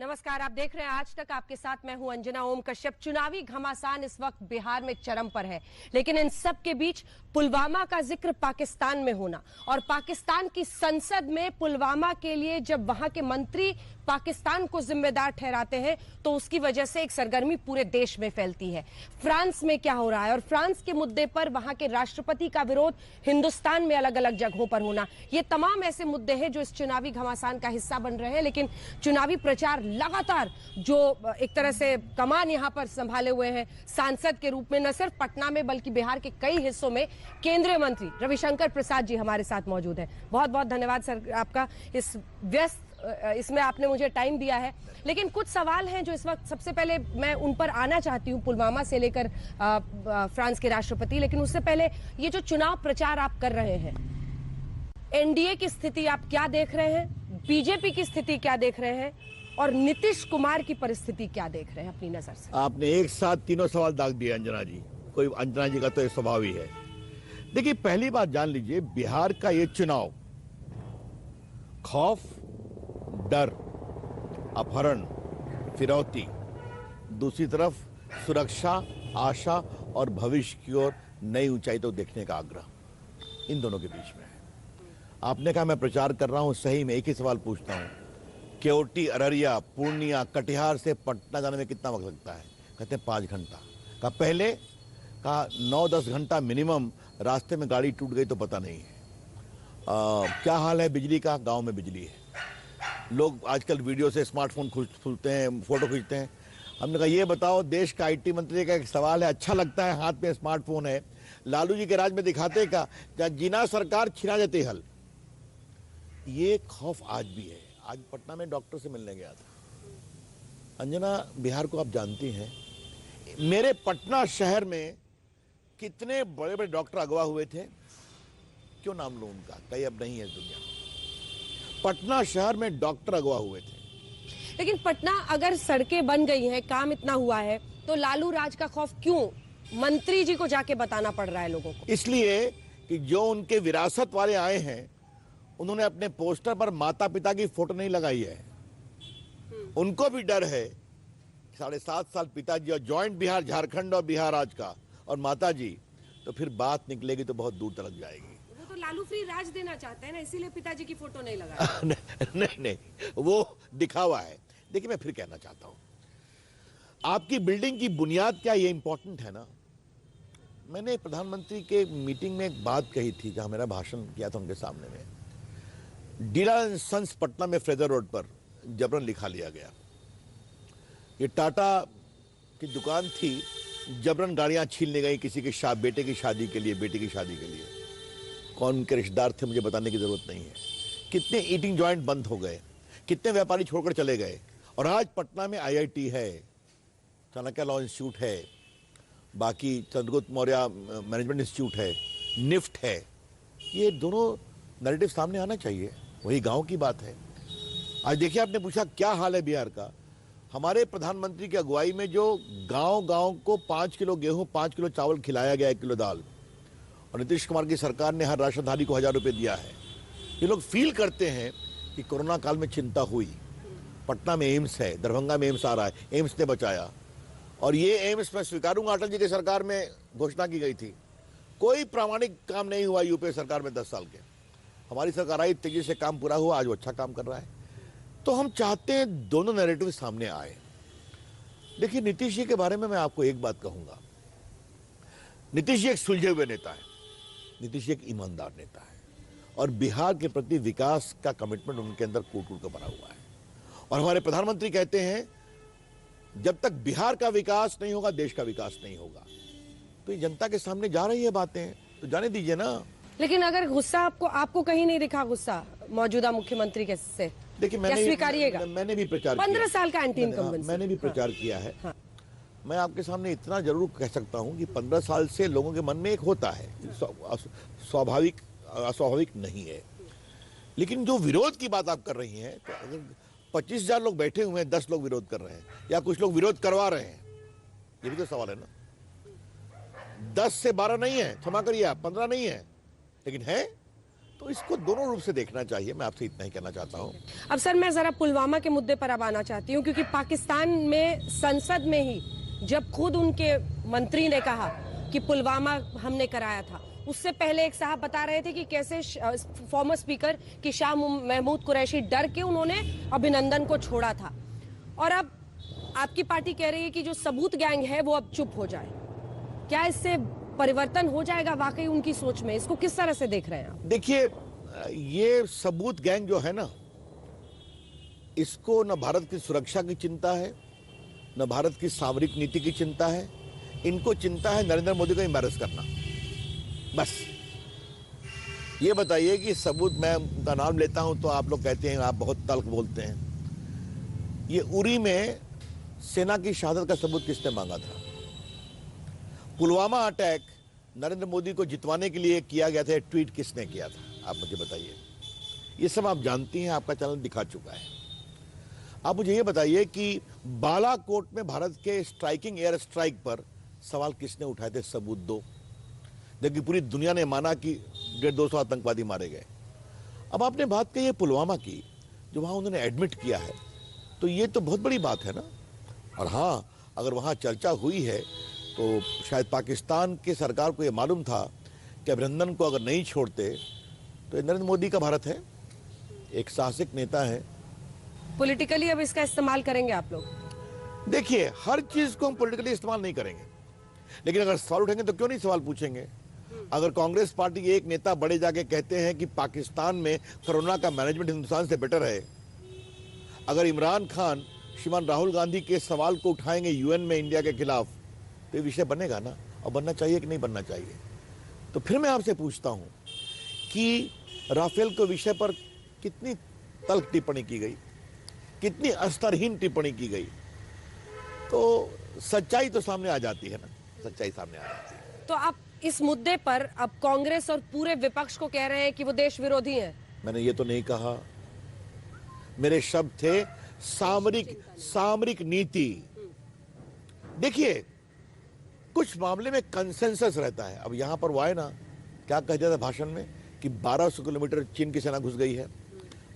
नमस्कार, आप देख रहे हैं आज तक। आपके साथ मैं हूं अंजना ओम कश्यप। चुनावी घमासान इस वक्त बिहार में चरम पर है, लेकिन इन सब के बीच पुलवामा का जिक्र पाकिस्तान में होना और पाकिस्तान की संसद में पुलवामा के लिए जब वहां के मंत्री पाकिस्तान को जिम्मेदार ठहराते हैं तो उसकी वजह से एक सरगर्मी पूरे देश में फैलती है। फ्रांस में क्या हो रहा है और फ्रांस के मुद्दे पर वहां के राष्ट्रपति का विरोध हिंदुस्तान में अलग अलग जगहों पर होना, ये तमाम ऐसे मुद्दे हैं जो इस चुनावी घमासान का हिस्सा बन रहे हैं। लेकिन चुनावी प्रचार लगातार जो एक तरह से कमान यहां पर संभाले हुए हैं सांसद के रूप में, न सिर्फ पटना में बल्कि बिहार के कई हिस्सों में, केंद्रीय मंत्री रविशंकर प्रसाद जी हमारे साथ मौजूद हैं। बहुत बहुत धन्यवाद सर आपका, इस व्यस्त इसमें आपने मुझे टाइम दिया है। लेकिन कुछ सवाल हैं जो इस वक्त सबसे पहले मैं उन पर आना चाहती हूं, पुलवामा से लेकर फ्रांस के राष्ट्रपति। लेकिन उससे पहले ये जो चुनाव प्रचार आप कर रहे हैं, एनडीए की स्थिति आप क्या देख रहे हैं, बीजेपी की स्थिति क्या देख रहे हैं और नीतीश कुमार की परिस्थिति क्या देख रहे हैं अपनी नजर से? आपने एक साथ तीनों सवाल दाग दिए अंजना जी। कोई अंजना जी का तो स्वभाव ही है। देखिए, पहली बात जान लीजिए, बिहार का ये चुनाव खौफ, डर, अपहरण, फिरौती, दूसरी तरफ सुरक्षा, आशा और भविष्य की ओर नई ऊंचाई तो देखने का आग्रह, इन दोनों के बीच में है। आपने कहा मैं प्रचार कर रहा हूं, सही में एक ही सवाल पूछता हूं, केवटी, अररिया, पूर्णिया, कटिहार से पटना जाने में कितना वक्त लगता है? कहते हैं 5 घंटा। कहा पहले, कहा 9-10 घंटा मिनिमम। रास्ते में गाड़ी टूट गई तो पता नहीं है। क्या हाल है बिजली का? गांव में बिजली है। लोग आजकल वीडियो से स्मार्टफोन खुलते हैं, फोटो खींचते हैं। हमने कहा ये बताओ, देश का आईटी मंत्री का एक सवाल है, अच्छा लगता है हाथ में स्मार्टफोन है, लालू जी के राज में दिखाते का जहाँ जीना सरकार छिना जाती हल। ये खौफ आज भी है। आज पटना में डॉक्टर से मिलने गया था। अंजना, बिहार को आप जानती हैं, मेरे पटना शहर में कितने बड़े बड़े डॉक्टर अगवा हुए थे। क्यों नाम लूं उनका, कहीं अब नहीं है दुनिया। पटना शहर में डॉक्टर अगवा हुए थे। लेकिन पटना अगर सड़कें बन गई हैं, काम इतना हुआ है, तो लालू राज का खौफ क्यों मंत्री जी को जाके बताना पड़ रहा है लोगों को? इसलिए कि जो उनके विरासत वाले आए हैं, उन्होंने अपने पोस्टर पर माता पिता की फोटो नहीं लगाई है। उनको भी डर है। 7.5 साल पिताजी और ज्वाइंट बिहार, झारखंड और बिहार आज का, और माता जी, तो फिर बात निकलेगी तो बहुत दूर तक जाएगी। वो तो लालू फ्री राज देना चाहते हैं ना, इसीलिए पिताजी की फोटो नहीं लगाई। नहीं, वो दिखावा है। देखिए, मैं फिर कहना चाहता हूं, आपकी बिल्डिंग की बुनियाद क्या, ये इंपॉर्टेंट है ना। मैंने प्रधानमंत्री के मीटिंग में एक बात कही थी, जहां मेरा भाषण किया था उनके सामने में। डीला सन्स पटना में फ्रेजर रोड पर जबरन लिखा लिया गया। ये टाटा की दुकान थी, जबरन गाड़ियां छीन ली गई किसी के बेटे की शादी के लिए, बेटी की शादी के लिए। कौन उनके रिश्तेदार थे मुझे बताने की जरूरत नहीं है। कितने ईटिंग जॉइंट बंद हो गए, कितने व्यापारी छोड़कर चले गए। और आज पटना में आईआईटी है, चाणक्य लॉ इंस्टीट्यूट है, बाकी चंद्रगुप्त मौर्य मैनेजमेंट इंस्टीट्यूट है, निफ्ट है। ये दोनों नैरेटिव सामने आना चाहिए। वही गांव की बात है। आज देखिए, आपने पूछा क्या हाल है बिहार का। हमारे प्रधानमंत्री की अगुवाई में जो गांव को 5 किलो गेहूं, 5 किलो चावल खिलाया गया, 1 किलो दाल, और नीतीश कुमार की सरकार ने हर राशनधारी को 1000 रुपए दिया है। ये लोग फील करते हैं कि कोरोना काल में चिंता हुई। पटना में एम्स है, दरभंगा में एम्स आ रहा है, एम्स ने बचाया। और ये एम्स मैं स्वीकारूंगा, अटल जी की सरकार में घोषणा की गई थी। कोई प्रामाणिक काम नहीं हुआ यूपीए सरकार में 10 साल के। हमारी सरकार आई, तेजी से काम पूरा हुआ, आज वो अच्छा काम कर रहा है। तो हम चाहते हैं दोनों नैरेटिव सामने आए। देखिए, नीतीश जी के बारे में मैं आपको एक बात कहूंगा। नीतीश जी एक सुलझे हुए नेता है, नीतीश जी एक ईमानदार नेता है, और बिहार के प्रति विकास का कमिटमेंट उनके अंदर कूट-कूट कर भरा हुआ है। और हमारे प्रधानमंत्री कहते हैं, जब तक बिहार का विकास नहीं होगा, देश का विकास नहीं होगा। तो ये जनता के सामने जा रही है बातें, तो जाने दीजिए ना। लेकिन अगर गुस्सा आपको कहीं नहीं दिखा, गुस्सा मौजूदा मुख्यमंत्री के से? देखिए, मैंने भी प्रचार 15 साल का एंटी इनकम्बेंसी, मैंने भी प्रचार किया है। हाँ। मैं आपके सामने इतना जरूर कह सकता हूं कि 15 साल से लोगों के मन में एक होता है, स्वाभाविक अस्वाभाविक नहीं है। लेकिन जो विरोध की बात आप कर रही हैं, तो अगर 25,000 लोग बैठे हुए हैं, 10 लोग विरोध कर रहे हैं, या कुछ लोग विरोध करवा रहे हैं, ये भी तो सवाल है ना। 10 से 12 नहीं है, क्षमा करिए आप, 15 नहीं है, लेकिन है तो इसको दोनों रूप से देखना चाहिए, मैं आपसे इतना ही कहना चाहता हूँ। अब सर मैं जरा पुलवामा के मुद्दे पर अब आना चाहती हूँ, क्योंकि पाकिस्तान में संसद में ही जब खुद उनके मंत्री ने कहा कि पुलवामा हमने कराया था, उससे पहले एक साहब बता रहे थे कि कैसे फॉर्मर स्पीकर कि शाह महमूद कुरैशी डर के उन्होंने अभिनंदन को छोड़ा था, और अब आपकी पार्टी कह रही है कि जो सबूत गैंग है वो अब चुप हो जाए। क्या इससे परिवर्तन हो जाएगा वाकई उनकी सोच में? इसको किस तरह से देख रहे हैं आप? देखिए, ये सबूत गैंग जो है ना, इसको न भारत की सुरक्षा की चिंता है, न भारत की सामरिक नीति की चिंता है। इनको चिंता है नरेंद्र मोदी को एम्बैरस करना, बस। ये बताइए कि सबूत, मैं उनका नाम लेता हूं तो आप लोग कहते हैं आप बहुत तल्ख बोलते हैं। ये उरी में सेना की शहादत का सबूत किसने मांगा था? पुलवामा अटैक नरेंद्र मोदी को जितवाने के लिए किया गया था, ट्वीट किसने किया था? आप मुझे बताइए। ये सब आप जानती हैं, आपका चैनल दिखा चुका है। आप मुझे ये बताइए कि बालाकोट में भारत के स्ट्राइकिंग एयर स्ट्राइक पर सवाल किसने उठाए थे? सबूत दो। जबकि पूरी दुनिया ने माना कि 150-200 आतंकवादी मारे गए। अब आपने बात कही है पुलवामा की, जो वहां उन्होंने एडमिट किया है, तो ये तो बहुत बड़ी बात है ना। और हाँ, अगर वहां चर्चा हुई है तो शायद पाकिस्तान की सरकार को ये मालूम था कि अभिनंदन को अगर नहीं छोड़ते तो नरेंद्र मोदी का भारत है, एक साहसिक नेता है। पॉलिटिकली अब इसका इस्तेमाल करेंगे आप लोग? देखिए, हर चीज को हम पॉलिटिकली इस्तेमाल नहीं करेंगे, लेकिन अगर सवाल उठेंगे तो क्यों नहीं सवाल पूछेंगे। अगर कांग्रेस पार्टी के एक नेता बड़े जाके कहते हैं कि पाकिस्तान में कोरोना का मैनेजमेंट हिंदुस्तान से बेटर है, अगर इमरान खान श्रीमान राहुल गांधी के सवाल को उठाएंगे यूएन में इंडिया के खिलाफ, तो ये विषय बनेगा ना, और बनना चाहिए कि नहीं बनना चाहिए। तो फिर मैं आपसे पूछता हूं कि राफेल के विषय पर कितनी तल्ख टिप्पणी की गई, कितनी स्तरहीन टिप्पणी की गई, तो सच्चाई तो सामने आ जाती है ना, सच्चाई सामने आ जाती है। तो आप इस मुद्दे पर अब कांग्रेस और पूरे विपक्ष को कह रहे हैं कि वो देश विरोधी हैं? मैंने ये तो नहीं कहा, मेरे शब्द थे सामरिक नीति। देखिए, कुछ मामले में कंसेंसस रहता है। अब यहां पर वो आए ना, क्या कह दिया था भाषण में कि 1200 किलोमीटर चीन की सेना घुस गई है।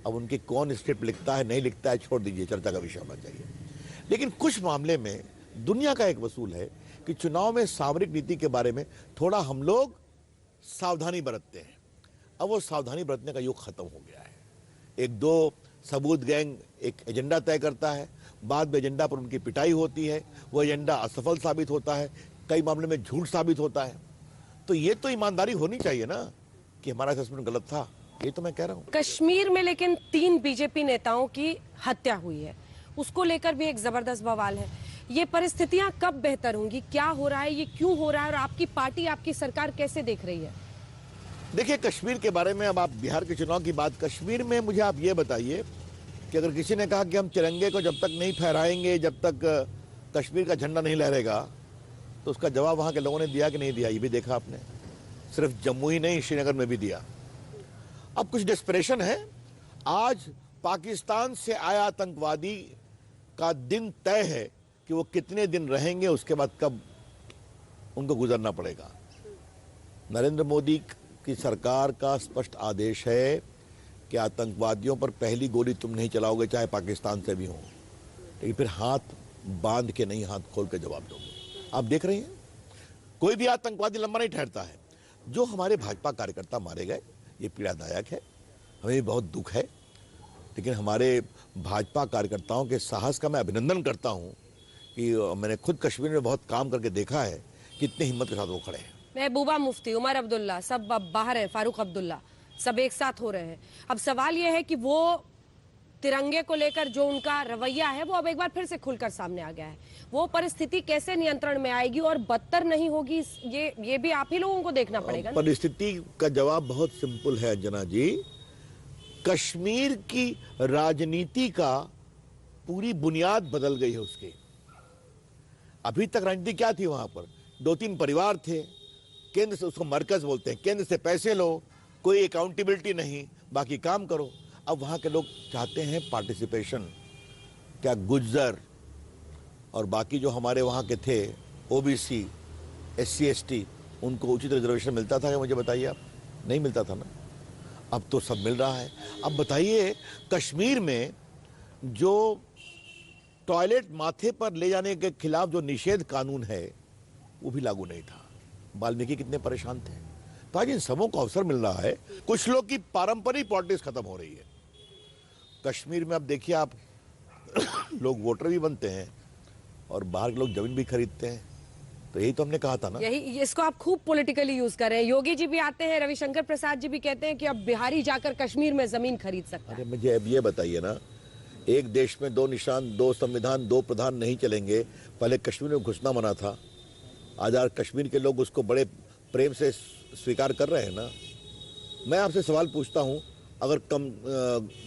अब उनकी कौन स्क्रिप्ट लिखता है नहीं लिखता है, छोड़ दीजिए, चर्चा का विषय होना चाहिए। लेकिन कुछ मामले में दुनिया का एक वसूल है कि चुनाव में सामरिक नीति के बारे में थोड़ा हम लोग सावधानी बरतते हैं। अब वो सावधानी बरतने का युग खत्म हो गया है। एक दो सबूत गैंग एक एजेंडा तय करता है, बाद में एजेंडा पर उनकी पिटाई होती है, वो एजेंडा असफल साबित होता है, कई मामले में झूठ साबित होता है। तो ये तो ईमानदारी होनी चाहिए ना कि हमारा असेसमेंट गलत था, ये तो मैं कह रहा हूँ। कश्मीर में लेकिन 3 बीजेपी नेताओं की हत्या हुई है, उसको लेकर भी एक जबरदस्त बवाल है। ये परिस्थितियां कब बेहतर होंगी? क्या हो रहा है, ये क्यों हो रहा है, और आपकी पार्टी, आपकी सरकार कैसे देख रही है? देखिए, कश्मीर के बारे में, अब आप बिहार के चुनाव की बात, कश्मीर में मुझे आप ये बताइए कि अगर किसी ने कहा कि हम तिरंगे को जब तक नहीं फहराएंगे, जब तक कश्मीर का झंडा नहीं लहरेगा, तो उसका जवाब वहां के लोगों ने दिया कि नहीं दिया, ये भी देखा आपने। सिर्फ जम्मू ही नहीं, श्रीनगर में भी दिया। अब कुछ डेस्परेशन है। आज पाकिस्तान से आया आतंकवादी का दिन तय है कि वो कितने दिन रहेंगे, उसके बाद कब उनको गुजरना पड़ेगा। नरेंद्र मोदी की सरकार का स्पष्ट आदेश है कि आतंकवादियों पर पहली गोली तुम नहीं चलाओगे, चाहे पाकिस्तान से भी हो, लेकिन फिर हाथ बांध के नहीं, हाथ खोल के जवाब दोगे। आप देख रहे हैं, कोई भी आतंकवादी लंबा नहीं ठहरता है। जो हमारे भाजपा कार्यकर्ता मारे गए, ये पीड़ादायक है, हमें भी बहुत दुख है, लेकिन हमारे भाजपा कार्यकर्ताओं के साहस का मैं अभिनंदन करता हूं कि मैंने खुद कश्मीर में बहुत काम करके देखा है, कितनी हिम्मत के साथ वो खड़े हैं। महबूबा मुफ्ती, उमर अब्दुल्ला, सब अब बाहर है, फारूक अब्दुल्ला, सब एक साथ हो रहे हैं। अब सवाल यह है कि वो तिरंगे को लेकर जो उनका रवैया है वो अब एक बार फिर से खुलकर सामने आ गया है। वो परिस्थिति कैसे नियंत्रण में आएगी और बदतर नहीं होगी, ये भी आप ही लोगों को देखना पड़ेगा। परिस्थिति का जवाब बहुत सिंपल है अंजना जी। कश्मीर की राजनीति का पूरी बुनियाद बदल गई है उसकी। अभी तक राजनीति क्या थी? वहां पर 2-3 परिवार थे, केंद्र से, उसको मरकज बोलते हैं, केंद्र से पैसे लो, कोई अकाउंटेबिलिटी नहीं, बाकी काम करो। अब वहां के लोग चाहते हैं पार्टिसिपेशन। क्या गुज्जर और बाकी जो हमारे वहां के थे, ओबीसी, SC ST, उनको उचित रिजर्वेशन मिलता था क्या? मुझे बताइए आप। नहीं मिलता था ना। अब तो सब मिल रहा है। अब बताइए, कश्मीर में जो टॉयलेट माथे पर ले जाने के खिलाफ जो निषेध कानून है वो भी लागू नहीं था। वाल्मीकि कितने परेशान थे। तो आज इन सबों को अवसर मिल रहा है। कुछ लोग की पारंपरिक पॉलिटिक्स खत्म हो रही है कश्मीर में। अब देखिए आप लोग वोटर भी बनते हैं और बाहर के लोग जमीन भी खरीदते हैं। तो यही तो हमने कहा था ना। यही, इसको आप खूब पॉलिटिकली यूज कर रहे हैं। योगी जी भी आते हैं, रविशंकर प्रसाद जी भी कहते हैं कि अब बिहारी जाकर कश्मीर में जमीन खरीद सकता है। अरे मुझे अब ये बताइए ना, एक देश में दो निशान, दो संविधान, दो प्रधान नहीं चलेंगे। पहले कश्मीर में घुसना मना था, आज कश्मीर के लोग उसको बड़े प्रेम से स्वीकार कर रहे हैं ना। मैं आपसे सवाल पूछता हूं, अगर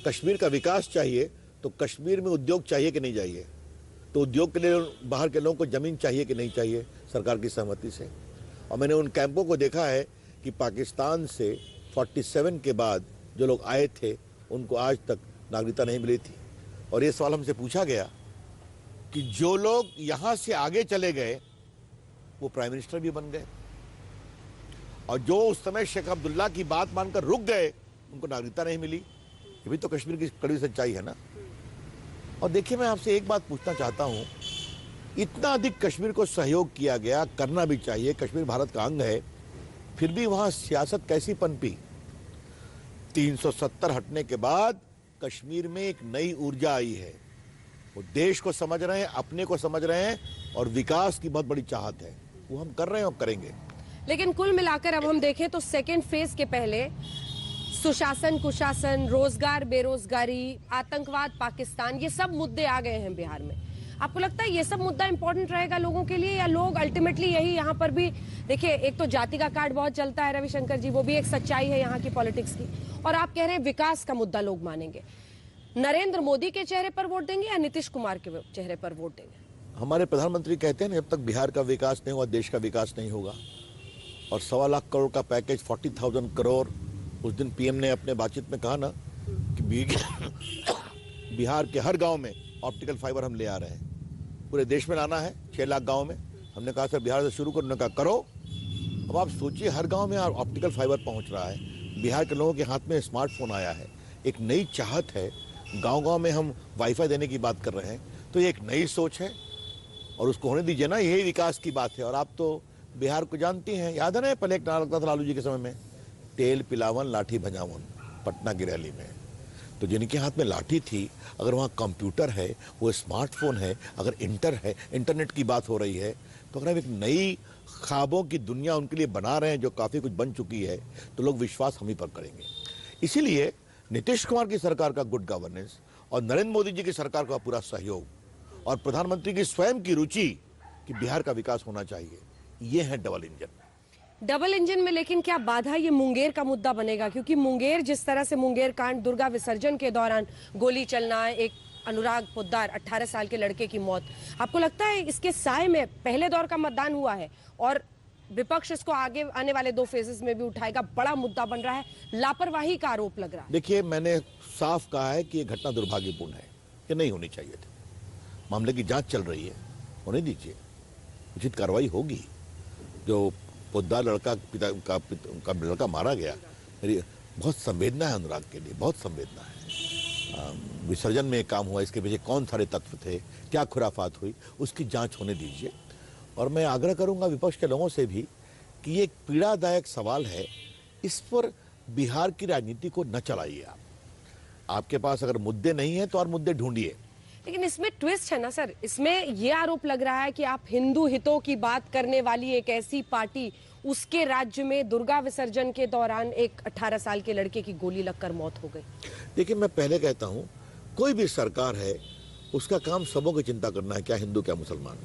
कश्मीर का विकास चाहिए तो कश्मीर में उद्योग चाहिए कि नहीं चाहिए? तो उद्योग के लिए बाहर के लोगों को जमीन चाहिए कि नहीं चाहिए सरकार की सहमति से? और मैंने उन कैंपों को देखा है कि पाकिस्तान से 47 के बाद जो लोग आए थे उनको आज तक नागरिकता नहीं मिली थी। और ये सवाल हमसे पूछा गया कि जो लोग यहां से आगे चले गए वो प्राइम मिनिस्टर भी बन गए, और जो उस समय शेख अब्दुल्ला की बात मानकर रुक गए उनको नागरिकता नहीं मिली। ये भी तो कश्मीर की कड़ी सच्चाई है ना। और देखिए, मैं आपसे एक बात पूछना चाहता हूं, इतना अधिक कश्मीर को सहयोग किया गया, करना भी चाहिए, कश्मीर भारत का अंग है, फिर भी वहां सियासत कैसी पनपी? 370 हटने के बाद कश्मीर में एक नई ऊर्जा आई है। वो देश को समझ रहे हैं, अपने को समझ रहे हैं, और विकास की बहुत बड़ी चाहत है। वो हम कर रहे हैं और करेंगे। लेकिन कुल मिलाकर अब हम देखें तो सेकेंड फेज के पहले सुशासन, कुशासन, रोजगार, बेरोजगारी, आतंकवाद, पाकिस्तान, ये सब मुद्दे आ गए हैं बिहार में। आपको लगता है ये सब मुद्दा इंपॉर्टेंट रहेगा लोगों के लिए, या लोग अल्टीमेटली यही यहाँ पर भी देखिए, एक तो जाति का कार्ड बहुत चलता है रविशंकर जी, वो भी एक सच्चाई है यहाँ की पॉलिटिक्स की, और आप कह रहे हैं विकास का मुद्दा लोग मानेंगे। नरेंद्र मोदी के चेहरे पर वोट देंगे या नीतीश कुमार के चेहरे पर वोट देंगे? हमारे प्रधानमंत्री कहते हैं ना, जब तक बिहार का विकास नहीं हुआ देश का विकास नहीं होगा। और 1.25 लाख करोड़ का पैकेज, 40,000 करोड़, उस दिन पीएम ने अपने बातचीत में कहा ना कि बिहार के हर गांव में ऑप्टिकल फाइबर हम ले आ रहे हैं, पूरे देश में लाना है 6 लाख गांव में। हमने कहा सर बिहार से शुरू करो, उन्होंने कहा करो। अब आप सोचिए, हर गांव में ऑप्टिकल फाइबर पहुंच रहा है, बिहार के लोगों के हाथ में स्मार्टफोन आया है, एक नई चाहत है, गांव-गांव में हम वाईफाई देने की बात कर रहे हैं। तो ये एक नई सोच है और उसको होने दीजिए ना, यही विकास की बात है। और आप तो बिहार को जानती हैं, याद है ना पहले एक नारा लगता था लालू जी के समय में, तेल पिलावन लाठी भजावन, पटना की रैली में। तो जिनके हाथ में लाठी थी, अगर वहाँ कंप्यूटर है, वो स्मार्टफोन है, अगर इंटरनेट की बात हो रही है, तो अगर हम एक नई ख्वाबों की दुनिया उनके लिए बना रहे हैं जो काफ़ी कुछ बन चुकी है, तो लोग विश्वास हम ही पर करेंगे। इसीलिए नीतीश कुमार की सरकार का गुड गवर्नेंस और नरेंद्र मोदी जी की सरकार का पूरा सहयोग और प्रधानमंत्री की स्वयं की रुचि कि बिहार का विकास होना चाहिए, ये है डबल इंजन में। लेकिन क्या बाधा ये मुंगेर का मुद्दा बनेगा? क्योंकि मुंगेर, जिस तरह से मुंगेर कांड, दुर्गा विसर्जन के दौरान गोली चलना, एक अनुराग पोद्दार 18 साल के लड़के की मौत, आपको लगता है इसके साए में पहले दौर का मतदान हुआ है और विपक्ष इसको आगे आने वाले 2 फेजेस में भी उठाएगा, बड़ा मुद्दा बन रहा है, लापरवाही का आरोप लग रहा है? देखिए, मैंने साफ कहा है कि ये घटना दुर्भाग्यपूर्ण है, ये नहीं होनी चाहिए थी। मामले की जांच चल रही है, होने दीजिए, उचित कार्रवाई होगी। जो पोद्दार लड़का का लड़का मारा गया, मेरी बहुत संवेदना है अनुराग के लिए, बहुत संवेदना है। विसर्जन में काम हुआ, इसके पीछे कौन सारे तत्व थे, क्या खुराफात हुई, उसकी जांच होने दीजिए। और मैं आग्रह करूंगा विपक्ष के लोगों से भी कि ये एक पीड़ादायक सवाल है, इस पर बिहार की राजनीति को न चलाइए। आपके पास अगर मुद्दे नहीं है तो और मुद्दे ढूंढिए। लेकिन इसमें ट्विस्ट है ना सर, इसमें यह आरोप लग रहा है कि आप हिंदू हितों की बात करने वाली एक ऐसी पार्टी, उसके राज्य में दुर्गा विसर्जन के दौरान एक 18 साल के लड़के की गोली लगकर मौत हो गई। देखिए, मैं पहले कहता हूं, कोई भी सरकार है उसका काम सबों की चिंता करना है, क्या हिंदू क्या मुसलमान।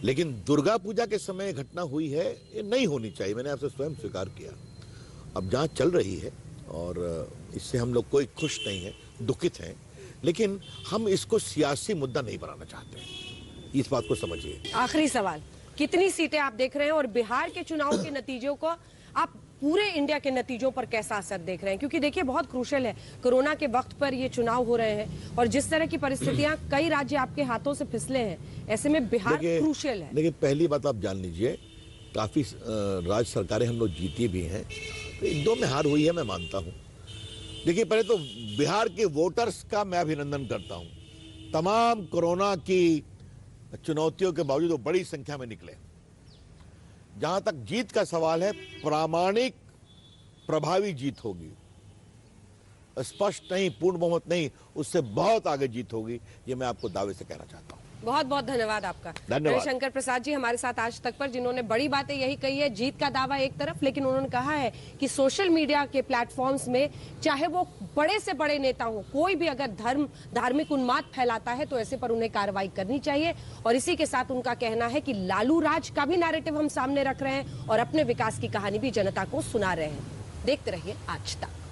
लेकिन दुर्गा पूजा के समय घटना हुई है, ये नहीं होनी चाहिए, मैंने आपसे स्वयं स्वीकार किया। अब जांच चल रही है और इससे हम लोग कोई खुश नहीं है, दुखित हैं, लेकिन हम इसको सियासी मुद्दा नहीं बनाना चाहते, इस बात को समझिए। आखिरी सवाल, कितनी सीटें आप देख रहे हैं और बिहार के चुनाव के नतीजों को आप पूरे इंडिया के नतीजों पर कैसा असर देख रहे हैं? क्योंकि देखिए, बहुत क्रूशियल है, कोरोना के वक्त पर ये चुनाव हो रहे हैं और जिस तरह की परिस्थितियां, कई राज्य आपके हाथों से फिसले हैं, ऐसे में बिहार क्रूशियल है। लेकिन पहली बात आप जान लीजिए, काफी राज्य सरकारें हम लोग जीती भी हैं इन दो में हार हुई है, मैं मानता हूं। देखिए, पहले तो बिहार के वोटर्स का मैं अभिनंदन करता हूं। तमाम कोरोना की चुनौतियों के बावजूद वो बड़ी संख्या में निकले। जहां तक जीत का सवाल है, प्रामाणिक प्रभावी जीत होगी, स्पष्ट नहीं, पूर्ण बहुमत नहीं, उससे बहुत आगे जीत होगी, ये मैं आपको दावे से कहना चाहता हूं। बहुत बहुत धन्यवाद आपका। धन्यवाद। रविशंकर प्रसाद जी हमारे साथ आज तक पर, जिन्होंने बड़ी बातें यही कही है। जीत का दावा एक तरफ, लेकिन उन्होंने कहा है कि सोशल मीडिया के प्लेटफॉर्म्स में चाहे वो बड़े से बड़े नेता हो, कोई भी अगर धार्मिक उन्माद फैलाता है तो ऐसे पर उन्हें कार्रवाई करनी चाहिए। और इसी के साथ उनका कहना है कि लालू राज का भी नैरेटिव हम सामने रख रहे हैं और अपने विकास की कहानी भी जनता को सुना रहे हैं। देखते रहिए आज तक।